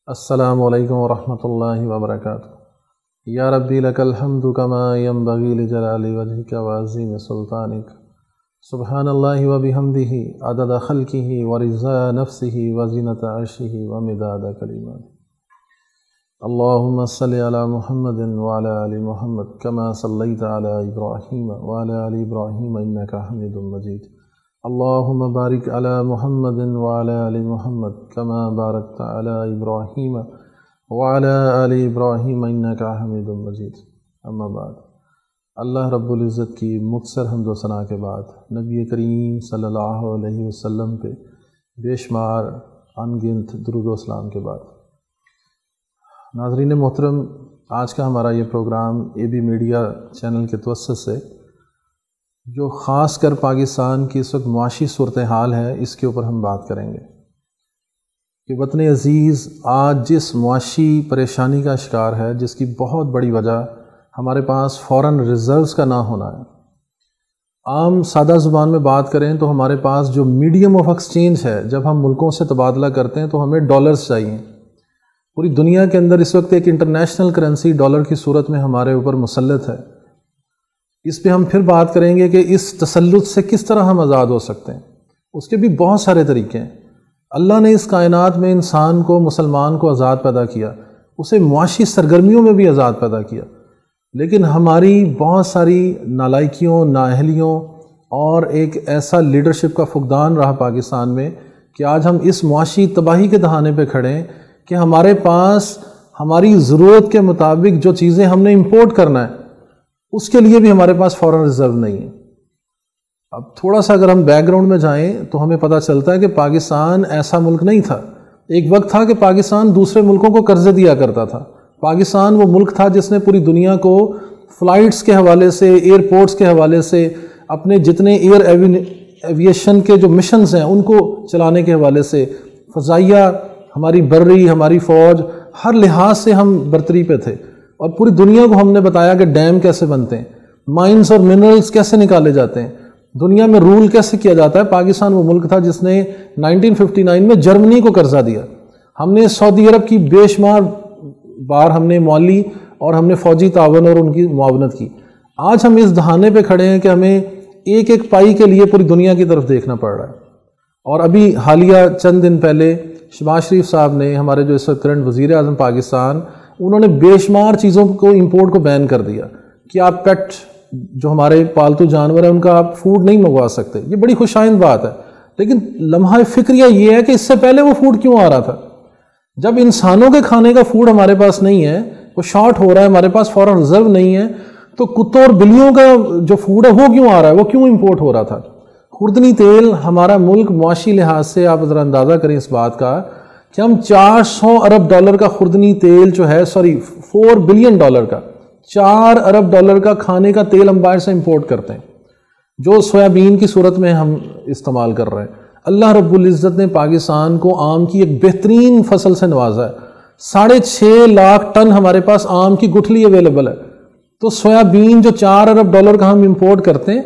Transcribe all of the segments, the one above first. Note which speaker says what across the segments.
Speaker 1: السلام علیکم ورحمۃ اللہ وبرکاتہ۔ یا ربی لک الحمد کما ینبغی لجلال وجہک وعظیم سلطانک، سبحان اللہ وبحمدہ عدد خلقہ ورضا نفسہ وزینۃ عرشہ ومداد کلماتہ۔ اللہم صلی علی محمد وعلی آل محمد کما صلیت علی ابراہیم وعلی آل ابراہیم انک حمید مجید۔ اللہم بارک علی محمد وعلی آل محمد کما بارکت علی ابراہیم وعلی آل ابراہیم انک حمید مجید۔ اما بعد، اللہ رب العزت کی مکثر حمد و ثنا کے بعد نبی کریم صلی اللہ علیہ وسلم پہ بے شمار انگنت درود و اسلام کے بعد، ناظرین محترم، آج کا ہمارا یہ programme A B media channel کے توسط سے جو خاص کر پاکستان کی اس وقت معاشی صورتحال ہے، اس کے اوپر ہم بات کریں گے کہ وطن عزیز آج جس معاشی پریشانی کا شکار ہے، جس کی بہت بڑی وجہ ہمارے پاس فورن ریزروز کا نہ ہونا ہے۔ عام سادہ زبان میں بات کریں تو ہمارے پاس جو میڈیم آف ایکسچینج ہے، جب ہم ملکوں سے تبادلہ کرتے ہیں تو ہمیں ڈالرز چاہیے۔ پوری دنیا کے اندر اس وقت ایک انٹرنیشنل کرنسی ڈالر کی صورت میں ہمارے اوپر مسلط ہے۔ اس پہ ہم پھر بات کریں گے کہ اس تسلط سے کس طرح ہم آزاد ہو سکتے ہیں۔ اس کے بھی بہت سارے طریقے ہیں۔ اللہ نے اس کائنات میں انسان کو، مسلمان کو آزاد پیدا کیا، اسے معاشی سرگرمیوں میں بھی آزاد پیدا کیا، لیکن ہماری بہت ساری نالائکیوں، نااہلیوں اور ایک ایسا لیڈرشپ کا فقدان رہا پاکستان میں کہ آج ہم اس معاشی تباہی کے دہانے پہ کھڑے ہیں کہ ہمارے پاس ہماری ضرورت کے مطابق جو چیزیں ہم نے امپورٹ کرنا ہے، اس کے لیے بھی ہمارے پاس فورن ریزرو نہیں ہے۔ اب تھوڑا سا اگر ہم بیک گراؤنڈ میں جائیں تو ہمیں پتہ چلتا ہے کہ پاکستان ایسا ملک نہیں تھا۔ ایک وقت تھا کہ پاکستان دوسرے ملکوں کو قرضے دیا کرتا تھا۔ پاکستان وہ ملک تھا جس نے پوری دنیا کو فلائٹس کے حوالے سے، ایئرپورٹس کے حوالے سے، اپنے جتنے ایویشن کے جو مشنز ہیں ان کو چلانے کے حوالے سے، فضائیہ، ہماری بری، ہماری فوج، ہر لحاظ سے ہم برتری پہ تھے، اور پوری دنیا کو ہم نے بتایا کہ ڈیم کیسے بنتے ہیں، مائنز اور منرلز کیسے نکالے جاتے ہیں، دنیا میں رول کیسے کیا جاتا ہے۔ پاکستان وہ ملک تھا جس نے 1959 میں جرمنی کو قرضہ دیا۔ ہم نے سعودی عرب کی بے شمار بار ہم نے مالی اور ہم نے فوجی تعاون اور ان کی معاونت کی۔ آج ہم اس دہانے پہ کھڑے ہیں کہ ہمیں ایک ایک پائی کے لیے پوری دنیا کی طرف دیکھنا پڑ رہا ہے۔ اور ابھی حالیہ چند دن پہلے شہباز شریف صاحب نے، ہمارے جو اس وقت کرنٹ وزیر اعظم پاکستان، انہوں نے بے شمار چیزوں کو امپورٹ کو بین کر دیا کہ آپ پیٹ، جو ہمارے پالتو جانور ہیں، ان کا آپ فوڈ نہیں منگوا سکتے۔ یہ بڑی خوش آئند بات ہے، لیکن لمحہ فکریہ یہ ہے کہ اس سے پہلے وہ فوڈ کیوں آ رہا تھا؟ جب انسانوں کے کھانے کا فوڈ ہمارے پاس نہیں ہے، وہ شارٹ ہو رہا ہے، ہمارے پاس فورن ریزرو نہیں ہے، تو کتوں اور بلیوں کا جو فوڈ ہے وہ کیوں آ رہا ہے، وہ کیوں امپورٹ ہو رہا تھا؟ خوردنی تیل، ہمارا ملک معاشی لحاظ سے آپ ذرا اندازہ کریں اس بات کا کہ ہم 400 ارب ڈالر کا خوردنی تیل جو ہے، 4 بلین ڈالر کا، 4 ارب ڈالر کا کھانے کا تیل ہم باہر سے امپورٹ کرتے ہیں، جو سویابین کی صورت میں ہم استعمال کر رہے ہیں۔ اللہ رب العزت نے پاکستان کو آم کی ایک بہترین فصل سے نوازا ہے۔ 6.5 لاکھ ٹن ہمارے پاس آم کی گٹھلی اویلیبل ہے۔ تو سویابین جو 4 ارب ڈالر کا ہم امپورٹ کرتے ہیں،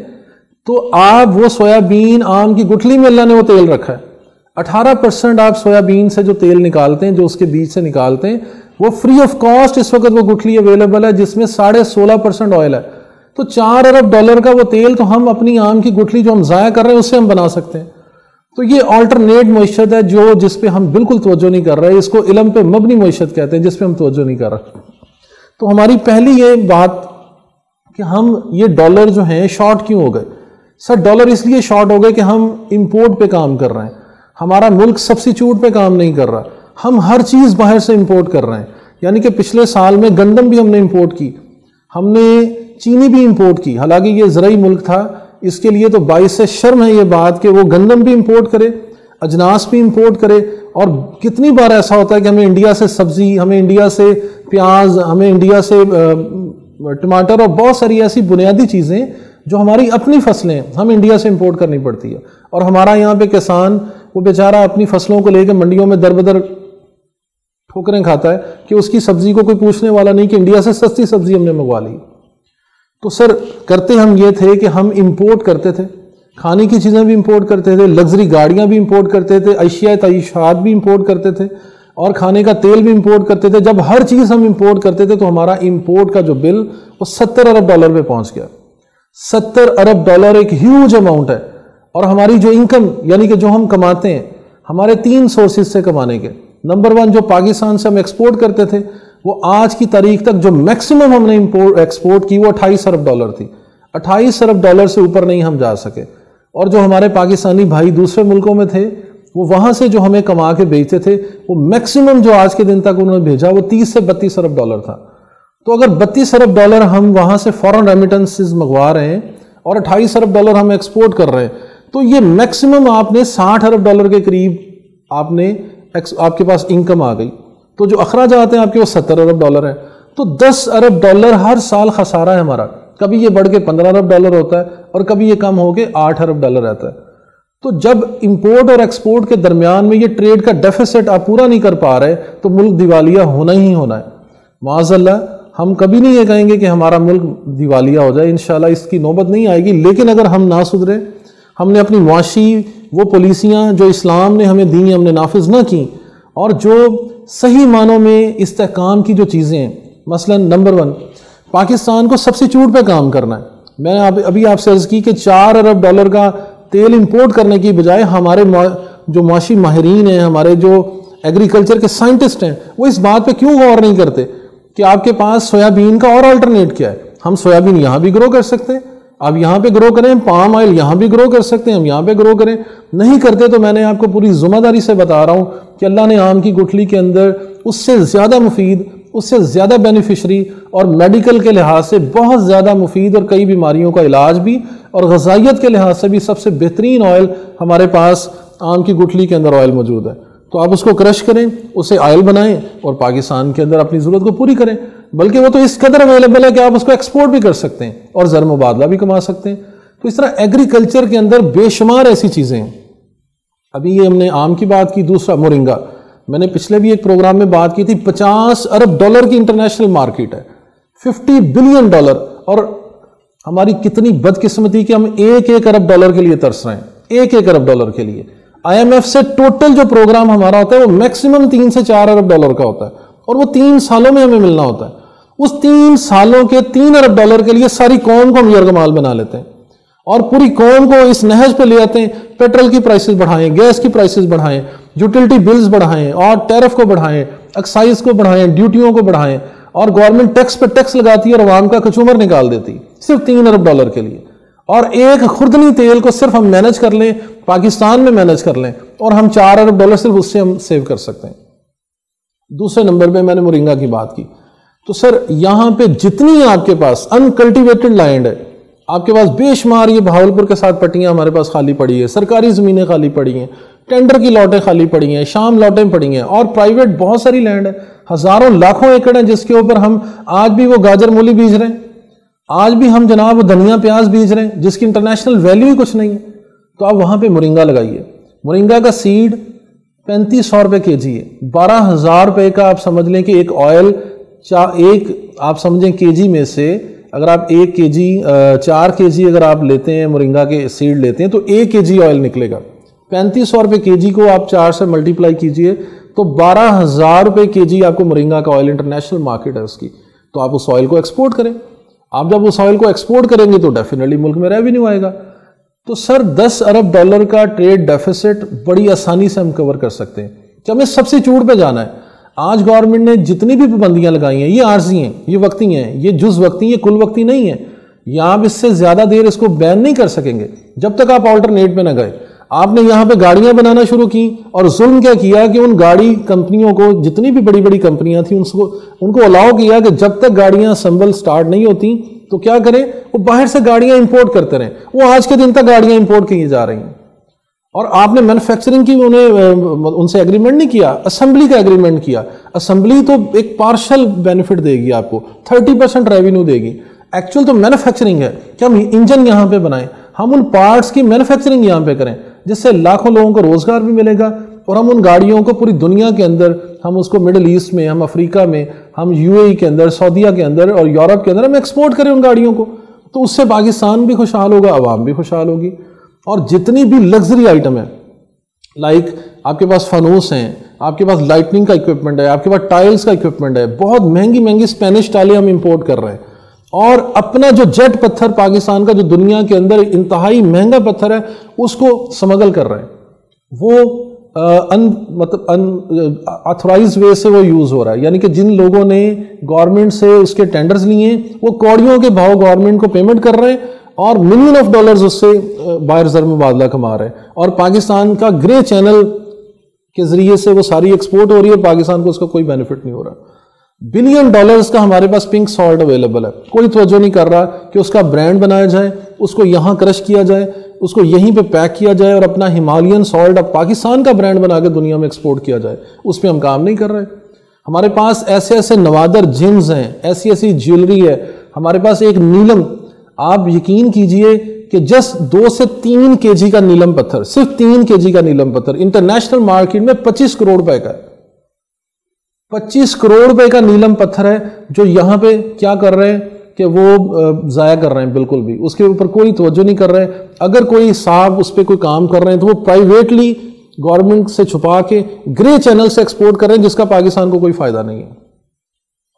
Speaker 1: تو آپ وہ سویابین، آم کی گٹھلی میں اللہ نے وہ تیل رکھا ہے۔ 18% آپ سویابین سے جو تیل نکالتے ہیں، جو اس کے بیج سے نکالتے ہیں، وہ فری آف کاسٹ اس وقت وہ گٹھلی اویلیبل ہے، جس میں 16.5% آئل ہے۔ تو 4 ارب ڈالر کا وہ تیل تو ہم اپنی آم کی گٹھلی جو ہم ضائع کر رہے ہیں اس سے ہم بنا سکتے ہیں۔ تو یہ آلٹرنیٹ معیشت ہے جس پہ ہم بالکل توجہ نہیں کر رہے۔ اس کو علم پہ مبنی معیشت کہتے ہیں، جس پہ ہم توجہ نہیں کر رہے۔ تو ہماری پہلی یہ بات کہ ہم یہ ڈالر جو ہیں شارٹ کیوں ہو گئے؟ سر، ڈالر اس لیے شارٹ ہو گئے کہ ہم امپورٹ پہ کام کر رہے ہیں، ہمارا ملک سبسٹیچیوٹ پہ کام نہیں کر رہا، ہم ہر چیز باہر سے امپورٹ کر رہے ہیں۔ یعنی کہ پچھلے سال میں گندم بھی ہم نے امپورٹ کی، ہم نے چینی بھی امپورٹ کی، حالانکہ یہ زرعی ملک تھا۔ اس کے لیے تو باعث شرم ہے یہ بات کہ وہ گندم بھی امپورٹ کرے، اجناس بھی امپورٹ کرے، اور کتنی بار ایسا ہوتا ہے کہ ہمیں انڈیا سے سبزی، ہمیں انڈیا سے پیاز، ہمیں انڈیا سے ٹماٹر اور بہت ساری ایسی بنیادی چیزیں جو ہماری اپنی فصلیں ہیں، ہم انڈیا سے امپورٹ کرنی پڑتی ہے۔ اور ہمارا یہاں پہ کسان وہ بیچارہ اپنی فصلوں کو لے کے منڈیوں میں در بدر ٹھوکریں کھاتا ہے کہ اس کی سبزی کو کوئی پوچھنے والا نہیں کہ انڈیا سے سستی سبزی ہم نے منگوا لی۔ تو سر، کرتے ہم یہ تھے کہ ہم امپورٹ کرتے تھے، کھانے کی چیزیں بھی امپورٹ کرتے تھے، لگژری گاڑیاں بھی امپورٹ کرتے تھے، اشیاء تعیشات بھی امپورٹ کرتے تھے، اور کھانے کا تیل بھی امپورٹ کرتے تھے. جب ہر چیز ہم امپورٹ کرتے تھے تو ہمارا امپورٹ کا جو بل وہ $70 ارب پہ پہنچ گیا. $70 ارب ایک ہیوج اماؤنٹ ہے. اور ہماری جو انکم یعنی کہ جو ہم کماتے ہیں ہمارے 3 سورسز سے کمانے کے. نمبر 1 جو پاکستان سے ہم ایکسپورٹ کرتے تھے وہ آج کی تاریخ تک جو میکسیمم ہم نے ایکسپورٹ کی وہ $28 ارب تھی. $28 ارب سے اوپر نہیں ہم جا سکے. اور جو ہمارے پاکستانی بھائی دوسرے ملکوں میں تھے وہ وہاں سے جو ہمیں کما کے بیچتے تھے وہ میکسیمم جو آج کے دن تک انہوں نے بھیجا وہ $30 سے $32 ارب تھا. تو اگر $32 ارب ہم وہاں سے فورن ریمیٹنسز منگوا رہے ہیں اور $28 ارب ہم ایکسپورٹ کر رہے ہیں تو یہ میکسیمم آپ نے $60 ارب کے قریب آپ کے پاس انکم آ گئی. تو جو اخراجات ہیں آپ کے وہ $70 ارب ہیں. تو $10 ارب ہر سال خسارہ ہے ہمارا. کبھی یہ بڑھ کے $15 ارب ہوتا ہے اور کبھی یہ کم ہو کے $8 ارب رہتا ہے. تو جب امپورٹ اور ایکسپورٹ کے درمیان میں یہ ٹریڈ کا ڈیفیسٹ آپ پورا نہیں کر پا رہے تو ملک دیوالیہ ہونا ہی ہونا ہے. معاذ اللہ ہم کبھی نہیں یہ کہیں گے کہ ہمارا ملک دیوالیہ ہو جائے, انشاءاللہ اس کی نوبت نہیں آئے گی. لیکن اگر ہم نہ سدھرے, ہم نے اپنی معاشی وہ پالیسیاں جو اسلام نے ہمیں دیں ہم نے نافذ نہ کی, اور جو صحیح معنوں میں استحکام کی جو چیزیں ہیں, مثلا نمبر 1 پاکستان کو سبسٹیوٹ پہ کام کرنا ہے. میں نے ابھی آپ سے عرض کی کہ $4 ارب کا تیل امپورٹ کرنے کی بجائے ہمارے جو معاشی ماہرین ہیں, ہمارے جو ایگریکلچر کے سائنٹسٹ ہیں, وہ اس بات پہ کیوں غور نہیں کرتے کہ آپ کے پاس سویابین کا اور آلٹرنیٹ کیا ہے. ہم سویابین یہاں بھی گرو کر سکتے ہیں, آپ یہاں پہ گرو کریں, پام آئل یہاں بھی گرو کر سکتے ہیں, ہم یہاں پہ گرو کریں. نہیں کرتے تو میں نے آپ کو پوری ذمہ داری سے بتا رہا ہوں کہ اللہ نے آم کی گٹھلی کے اندر اس سے زیادہ مفید, اس سے زیادہ بینیفیشری اور میڈیکل کے لحاظ سے بہت زیادہ مفید اور کئی بیماریوں کا علاج بھی اور غذائیت کے لحاظ سے بھی سب سے بہترین آئل ہمارے پاس آم کی گٹھلی کے اندر آئل موجود ہے. تو آپ اس کو کرش کریں, اسے آئل بنائیں اور پاکستان کے اندر اپنی ضرورت کو پوری کریں. بلکہ وہ تو اس قدر اویلیبل ہے کہ آپ اس کو ایکسپورٹ بھی کر سکتے ہیں اور زر مبادلہ بھی کما سکتے ہیں. تو اس طرح ایگریکلچر کے اندر بے شمار ایسی چیزیں ہیں. ابھی یہ ہم نے آم کی بات کی. دوسرا مورنگا, میں نے پچھلے بھی ایک پروگرام میں بات کی تھی, $50 ارب کی انٹرنیشنل مارکیٹ ہے, $50 بلین. اور ہماری کتنی بدقسمتی کہ ہم $1 ارب کے لیے ترس رہے ہیں, $1 ارب کے لیے. IMF سے ٹوٹل جو پروگرام ہمارا ہوتا ہے وہ میکسیمم 3 سے 4 ارب کا ہوتا ہے اور وہ 3 سالوں میں ہمیں ملنا ہوتا ہے. اس 3 سالوں کے $3 ارب کے لیے ساری قوم کو ہم یرغمال بنا لیتے ہیں اور پوری قوم کو اس نہج پہ لے آتے ہیں. پیٹرول کی پرائسز بڑھائیں, گیس کی پرائسز بڑھائیں, یوٹیلٹی بلز بڑھائیں اور ٹیرف کو بڑھائیں, ایکسائز کو بڑھائیں, ڈیوٹیوں کو بڑھائیں, اور گورنمنٹ ٹیکس پہ ٹیکس لگاتی ہے اور عوام کا کچومر نکال دیتی صرف $3 ارب کے لیے. اور ایک خوردنی تیل کو صرف ہم مینج کر لیں, پاکستان میں مینج کر لیں, اور ہم $4 ارب صرف اس سے ہم سیو کر سکتے ہیں. دوسرے نمبر پہ میں نے مورنگا کی بات کی. تو سر یہاں پہ جتنی آپ کے پاس انکلٹیویٹڈ لینڈ ہے, آپ کے پاس بے شمار, یہ بہاولپور کے ساتھ پٹیاں ہمارے پاس خالی پڑی ہے, سرکاری زمینیں خالی پڑی ہیں, ٹینڈر کی لاٹیں خالی پڑی ہیں, شام لاٹیں پڑی ہیں, اور پرائیویٹ بہت ساری لینڈ ہے, ہزاروں لاکھوں ایکڑ ہیں جس کے اوپر ہم آج بھی وہ گاجر مولی بیج رہے ہیں, آج بھی ہم جناب دھنیا پیاز بیج رہے ہیں جس کی انٹرنیشنل ویلیو ہی کچھ نہیں ہے. تو آپ وہاں پہ مورنگا لگائیے. مورنگا کا سیڈ $3500 کے جی ہے. $12,000 کا آپ سمجھ لیں کہ ایک آئل, ایک آپ سمجھیں کے جی میں سے اگر آپ 1 کے جی 4 کے جی اگر آپ لیتے ہیں مورنگا کے سیڈ لیتے ہیں تو 1 کے جی آئل نکلے گا. $3500 کے جی کو آپ 4 سے ملٹیپلائی کیجئے تو $12,000 کے جی آپ کو مورنگا کا آئل, انٹرنیشنل مارکیٹ ہے اس کی. تو آپ اس آئل کو ایکسپورٹ کریں. آپ جب اس آئل کو ایکسپورٹ کریں گے تو ڈیفینیٹلی ملک میں ریونیو آئے گا. تو سر $10 ارب کا ٹریڈ ڈیفیسٹ بڑی آسانی سے ہم کور کر سکتے ہیں کہ ہمیں سبسٹیوٹ پہ جانا ہے. آج گورنمنٹ نے جتنی بھی پابندیاں لگائی ہیں یہ عارضی ہیں, یہ وقتی ہیں, یہ جز وقتی, یہ کل وقتی نہیں ہیں. یہاں آپ اس سے زیادہ دیر اس کو بین نہیں کر سکیں گے جب تک آپ آلٹرنیٹ پہ نہ گئے. آپ نے یہاں پہ گاڑیاں بنانا شروع کی اور ظلم کیا کیا کہ ان گاڑی کمپنیوں کو, جتنی بھی بڑی بڑی کمپنیاں تھیں ان کو الاؤ کیا کہ جب تک گاڑیاں اسمبل سٹارٹ نہیں ہوتی تو کیا کریں, وہ باہر سے گاڑیاں امپورٹ کرتے رہیں. وہ آج کے دن تک گاڑیاں امپورٹ کی جا رہی ہیں. اور آپ نے مینوفیکچرنگ کی ان سے ایگریمنٹ نہیں کیا, اسمبلی کا ایگریمنٹ کیا. اسمبلی تو ایک پارشل بینیفٹ دے گی آپ کو, 30% ریونیو دے گی. ایکچوئل تو مینوفیکچرنگ ہے کہ ہم انجن یہاں پہ بنائیں, ہم ان پارٹس کی مینوفیکچرنگ یہاں پہ کریں جس سے لاکھوں لوگوں کو روزگار بھی ملے گا, اور ہم ان گاڑیوں کو پوری دنیا کے اندر, ہم اس کو مڈل ایسٹ میں, ہم افریقہ میں, ہم UAE کے اندر, سعودیہ کے اندر اور یورپ کے اندر ہم ایکسپورٹ کریں ان گاڑیوں کو. تو اس سے پاکستان بھی خوشحال ہوگا, عوام بھی خوشحال ہوگی. اور جتنی بھی لگژری آئٹم ہے لائک آپ کے پاس فانوس ہیں، آپ کے پاس لائٹننگ کا اکوپمنٹ ہے، آپ کے پاس ٹائلز کا اکوپمنٹ ہے، بہت مہنگی مہنگی اسپینش ٹائلیں ہم امپورٹ کر رہے ہیں، اور اپنا جو جیٹ پتھر پاکستان کا جو دنیا کے اندر انتہائی مہنگا پتھر ہے اس کو سمگل کر رہے ہیں، وہ آتھورائز وے سے وہ یوز ہو رہا ہے، یعنی کہ جن لوگوں نے گورنمنٹ سے اس کے ٹینڈرز لیے ہیں وہ کوڑیوں کے بھاؤ گورنمنٹ کو پیمنٹ کر رہے ہیں اور ملین آف ڈالرز اس سے باہر زر مبادلہ کما رہے ہیں، اور پاکستان کا گرے چینل کے ذریعے سے وہ ساری ایکسپورٹ ہو رہی ہے، پاکستان کو اس کا کوئی بینیفٹ نہیں ہو رہا۔ بلین ڈالرز کا ہمارے پاس پنک سالٹ اویلیبل ہے، کوئی توجہ نہیں کر رہا کہ اس کا برانڈ بنایا جائے، اس کو یہاں کرش کیا جائے، اس کو یہیں پہ پیک کیا جائے اور اپنا ہمالین سالٹ اب پاکستان کا برانڈ بنا کے دنیا میں ایکسپورٹ کیا جائے، اس پہ ہم کام نہیں کر رہے۔ ہمارے پاس ایسے ایسے نوادر جیمز ہیں، ایسی ایسی جیولری ہے، ہمارے پاس ایک نیلم، آپ یقین کیجئے کہ جسٹ 2 سے 3 kg کا نیلم پتھر، صرف 3 kg کا نیلم پتھر انٹرنیشنل مارکیٹ میں 25 کروڑ روپے کا ہے، 25 کروڑ روپے کا نیلم پتھر ہے، جو یہاں پہ کیا کر رہے ہیں کہ وہ ضائع کر رہے ہیں، بالکل بھی اس کے اوپر کوئی توجہ نہیں کر رہے۔ اگر کوئی صاحب اس پہ کوئی کام کر رہے ہیں تو وہ پرائیویٹلی گورنمنٹ سے چھپا کے گرے چینل سے ایکسپورٹ کر رہے ہیں، جس کا پاکستان کو کوئی فائدہ نہیں ہے۔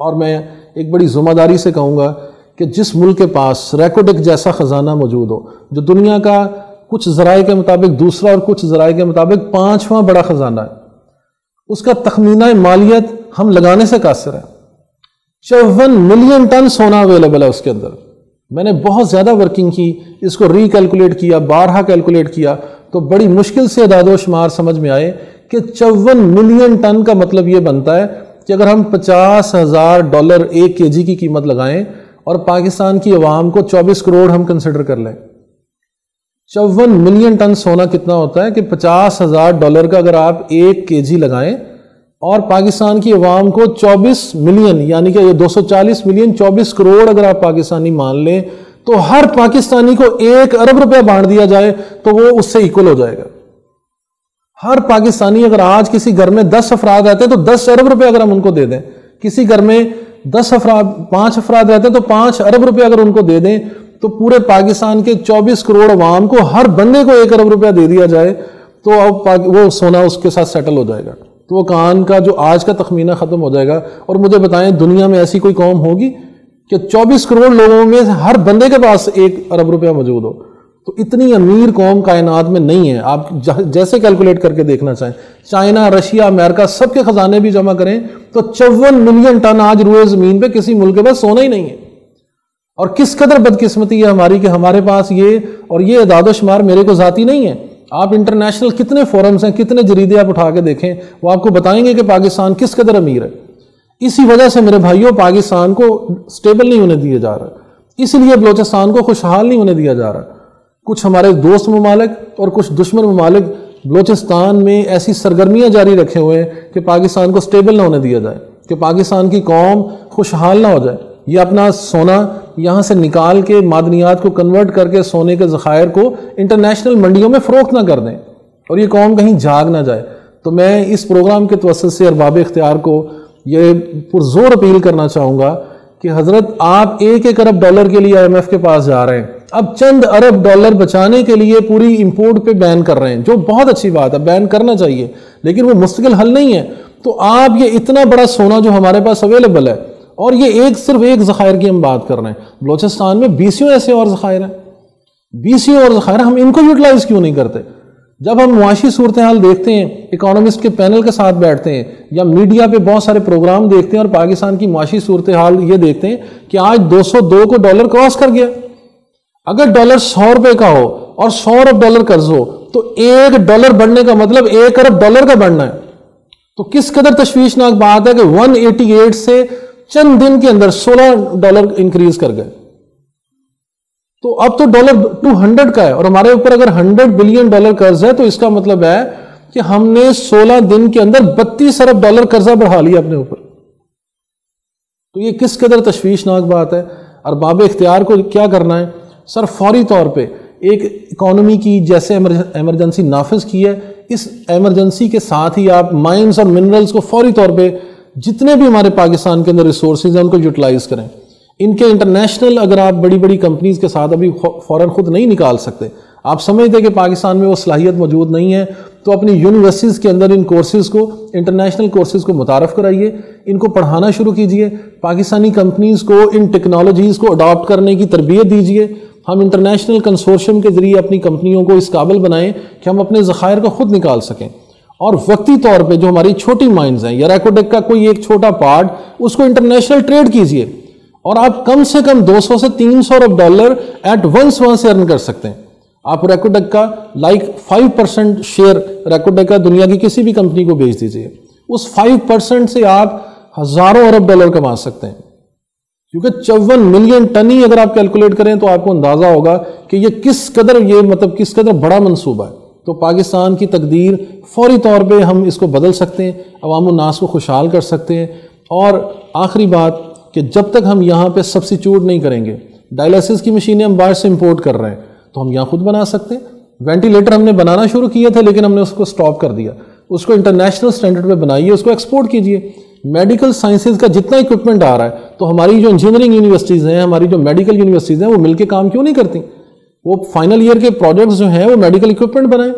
Speaker 1: اور میں ایک بڑی ذمہ داری سے کہوں گا کہ جس ملک کے پاس ریکوڈک جیسا خزانہ موجود ہو، جو دنیا کا کچھ ذرائع کے مطابق دوسرا اور کچھ ذرائع کے مطابق 5واں بڑا خزانہ ہے، اس کا تخمینہ مالیت ہم لگانے سے قاصر ہے۔ 54 ملین ٹن سونا اویلیبل ہے اس کے اندر۔ میں نے بہت زیادہ ورکنگ کی، اس کو ری کیلکولیٹ کیا، بارہا کیلکولیٹ کیا، تو بڑی مشکل سے اعداد و شمار سمجھ میں آئے کہ 54 ملین ٹن کا مطلب یہ بنتا ہے کہ اگر ہم $50,000 1 kg کی قیمت لگائیں اور پاکستان کی عوام کو 24 کروڑ ہم کنسیڈر کر لیں، 54 ملین ٹن سونا کتنا ہوتا ہے کہ $50,000 کا اگر آپ 1 kg لگائیں اور پاکستان کی عوام کو 24 ملین، یعنی کہ یہ 240 ملین 24 کروڑ اگر آپ پاکستانی مان لیں تو ہر پاکستانی کو 1 ارب روپیہ بانٹ دیا جائے تو وہ اس سے ایکول ہو جائے گا۔ ہر پاکستانی اگر آج کسی گھر میں 10 افراد رہتے ہیں تو 10 ارب روپے اگر ہم ان کو دے دیں، کسی گھر میں 5 افراد رہتے ہیں تو 5 ارب روپے اگر ان کو دے دیں، تو پورے پاکستان کے 24 کروڑ عوام کو ہر بندے کو 1 ارب روپیہ دے دیا جائے تو اب وہ سونا اس کے ساتھ سیٹل ہو جائے گا، تو وہ کان کا جو آج کا تخمینہ ختم ہو جائے گا۔ اور مجھے بتائیں دنیا میں ایسی کوئی قوم ہوگی کہ 24 کروڑ لوگوں میں ہر بندے کے پاس 1 ارب روپیہ موجود ہو؟ تو اتنی امیر قوم کائنات میں نہیں ہے، آپ جیسے کیلکولیٹ کر کے دیکھنا چاہیں، چائنا، رشیا، امریکہ، سب کے خزانے بھی جمع کریں تو 54 ملین ٹن آج روئے زمین پہ کسی ملک کے پاس سونا ہی نہیں ہے۔ اور کس قدر بدقسمتی ہے ہماری کہ ہمارے پاس یہ اعداد و شمار میرے کو ذاتی نہیں ہے، آپ انٹرنیشنل کتنے فورمز ہیں، کتنے جریدے آپ اٹھا کے دیکھیں، وہ آپ کو بتائیں گے کہ پاکستان کس قدر امیر ہے۔ اسی وجہ سے میرے بھائیوں پاکستان کو سٹیبل نہیں ہونے دیا جا رہا، اس لیے بلوچستان کو خوشحال نہیں ہونے دیا جا رہا۔ کچھ ہمارے دوست ممالک اور کچھ دشمن ممالک بلوچستان میں ایسی سرگرمیاں جاری رکھے ہوئے ہیں کہ پاکستان کو سٹیبل نہ ہونے دیا جائے، کہ پاکستان کی قوم خوشحال نہ ہو جائے، یہ اپنا سونا یہاں سے نکال کے معدنیات کو کنورٹ کر کے سونے کے ذخائر کو انٹرنیشنل منڈیوں میں فروخت نہ کر دیں اور یہ قوم کہیں جاگ نہ جائے۔ تو میں اس پروگرام کے توسط سے ارباب اختیار کو یہ پرزور اپیل کرنا چاہوں گا کہ حضرت آپ 1 ارب ڈالر کے لیے IMF کے پاس جا رہے ہیں، اب چند ارب ڈالر بچانے کے لیے پوری امپورٹ پہ بین کر رہے ہیں، جو بہت اچھی بات ہے، بین کرنا چاہیے، لیکن وہ مستقل حل نہیں ہے۔ تو آپ یہ اتنا بڑا سونا جو ہمارے پاس اویلیبل ہے، اور یہ صرف ایک ذخائر کی ہم بات کر رہے ہیں، بلوچستان میں 20 ایسے اور ذخائر ہیں، 20 اور ذخائر، ہم ان کو یوٹیلائز کیوں نہیں کرتے؟ جب ہم معاشی صورتحال دیکھتے ہیں، اکانومسٹ کے پینل کے ساتھ بیٹھتے ہیں یا میڈیا پہ بہت سارے پروگرام دیکھتے ہیں اور پاکستان کی معاشی صورتحال یہ دیکھتے ہیں کہ آج 202 کو ڈالر کراس کر گیا۔ اگر ڈالر 100 روپے کا ہو اور 100 ارب ڈالر قرض ہو تو 1 ڈالر بڑھنے کا مطلب 1 ارب ڈالر کا بڑھنا ہے۔ تو کس قدر تشویشناک بات ہے کہ 188 سے چند دن کے اندر $16 انکریز کر گئے، تو اب تو ڈالر 200 کا ہے اور ہمارے اوپر اگر $100 بلین قرض ہے تو اس کا مطلب ہے کہ ہم نے 16 دن کے اندر $32 ارب قرضہ بڑھا لیا اپنے اوپر۔ تو یہ کس قدر تشویشناک بات ہے۔ ارباب اختیار کو کیا کرنا ہے؟ سر فوری طور پہ ایک اکانومی کی جیسے ایمرجنسی نافذ کی ہے، اس ایمرجنسی کے ساتھ ہی آپ مائنز اور منرلز کو فوری طور پہ جتنے بھی ہمارے پاکستان کے اندر ریسورسز ہیں ان کو یوٹیلائز کریں۔ ان کے انٹرنیشنل اگر آپ بڑی بڑی کمپنیز کے ساتھ ابھی فوراً خود نہیں نکال سکتے، آپ سمجھتے کہ پاکستان میں وہ صلاحیت موجود نہیں ہے، تو اپنی یونیورسٹیز کے اندر ان کورسز کو، انٹرنیشنل کورسز کو متعارف کرائیے، ان کو پڑھانا شروع کیجئے، پاکستانی کمپنیز کو ان ٹیکنالوجیز کو اڈاپٹ کرنے کی تربیت دیجئے۔ ہم انٹرنیشنل کنسورشیم کے ذریعے اپنی کمپنیوں کو اس قابل بنائیں کہ ہم اپنے ذخائر کو خود نکال سکیں، اور وقتی طور پہ جو ہماری چھوٹی مائنز ہیں یا ریکوڈیک کا کوئی ایک چھوٹا پارٹ، اس کو انٹرنیشنل ٹریڈ کیجئے، اور آپ کم سے کم 200 سے 300 ارب ڈالر ایٹ ونس وہاں سے ارن کر سکتے ہیں۔ آپ ریکوڈیک کا 5% شیئر ریکوڈیک کا دنیا کی کسی بھی کمپنی کو بیچ دیجئے، اس 5% سے آپ ہزاروں ارب ڈالر کما سکتے ہیں، کیونکہ 54 ملین ٹن ہی اگر آپ کیلکولیٹ کریں تو آپ کو اندازہ ہوگا کہ یہ کس قدر بڑا منصوبہ ہے۔ تو پاکستان کی تقدیر فوری طور پہ ہم اس کو بدل سکتے ہیں، عوام الناس کو خوشحال کر سکتے ہیں۔ اور آخری بات کہ جب تک ہم یہاں پہ سبسٹیچیوٹ نہیں کریں گے، ڈائلیسس کی مشینیں ہم باہر سے امپورٹ کر رہے ہیں تو ہم یہاں خود بنا سکتے ہیں۔ وینٹیلیٹر ہم نے بنانا شروع کیا تھا لیکن ہم نے اس کو سٹاپ کر دیا، اس کو انٹرنیشنل سٹینڈرڈ پہ بنائیے، اس کو ایکسپورٹ کیجئے۔ میڈیکل سائنسز کا جتنا اکوپمنٹ آ رہا ہے تو ہماری جو انجینئرنگ یونیورسٹیز ہیں، ہماری جو میڈیکل یونیورسٹیز ہیں، وہ مل کے کام کیوں نہیں کرتی؟ وہ فائنل ایئر کے پروجیکٹس جو ہیں وہ میڈیکل اکوپمنٹ بنائیں۔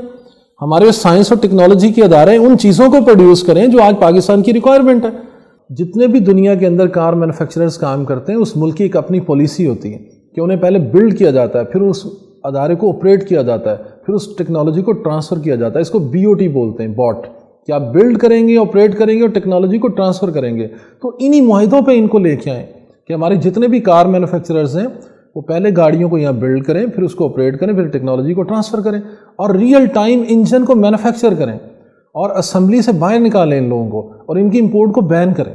Speaker 1: ہمارے سائنس اور ٹیکنالوجی کے ادارے ان چیزوں کو پروڈیوس کریں جو آج پاکستان کی ریکوائرمنٹ ہے۔ جتنے بھی دنیا کے اندر کار مینوفیکچررز کام کرتے ہیں، اس ملک کی ایک اپنی پالیسی ہوتی ہے کہ انہیں پہلے بلڈ کیا جاتا ہے، پھر اس ادارے کو آپریٹ کیا جاتا ہے، پھر اس ٹیکنالوجی کو ٹرانسفر کیا جاتا ہے۔ اس کو BOT بولتے ہیں، باٹ، کہ آپ بلڈ کریں گے، آپریٹ کریں گے اور ٹیکنالوجی کو ٹرانسفر کریں گے۔ تو انہی معاہدوں پہ ان کو لے کے آئیں کہ ہمارے جتنے بھی کار مینوفیکچررز ہیں وہ پہلے گاڑیوں کو یہاں بلڈ کریں، پھر اس کو آپریٹ کریں، پھر ٹیکنالوجی کو ٹرانسفر کریں، اور ریئل ٹائم انجن کو مینوفیکچر کریں اور اسمبلی سے باہر نکالیں ان لوگوں کو، اور ان کی امپورٹ کو بین کریں۔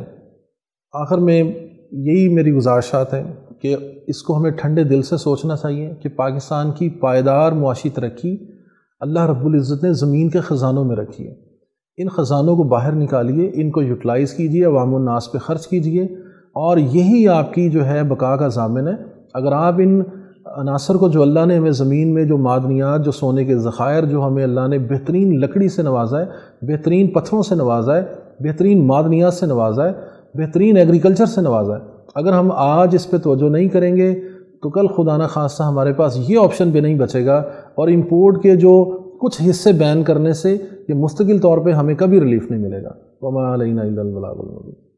Speaker 1: آخر میں یہی میری گزارشات ہیں کہ اس کو ہمیں ٹھنڈے دل سے سوچنا چاہیے کہ پاکستان کی پائیدار معاشی ترقی اللہ رب العزت نے زمین کے خزانوں میں رکھی ہے۔ ان خزانوں کو باہر نکالیے، ان کو یوٹیلائز کیجیے، عوام الناس پہ خرچ کیجیے، اور یہی آپ کی جو ہے بقا کا ضامن ہے۔ اگر آپ ان عناصر کو جو اللہ نے ہمیں زمین میں جو معدنیات، جو سونے کے ذخائر جو ہمیں اللہ نے بہترین لکڑی سے نوازا ہے، بہترین پتھروں سے نوازا ہے، بہترین معدنیات سے نوازا ہے، بہترین ایگریکلچر سے نوازا ہے، اگر ہم آج اس پہ توجہ نہیں کریں گے تو کل خدا نہ خواستہ ہمارے پاس یہ آپشن بھی نہیں بچے گا، اور امپورٹ کے جو کچھ حصے بین کرنے سے یہ مستقل طور پہ ہمیں کبھی ریلیف نہیں ملے گا۔ وَمَا عَلَيْنَا إِلَّا الْبَلَاغُ الْمُبِينُ۔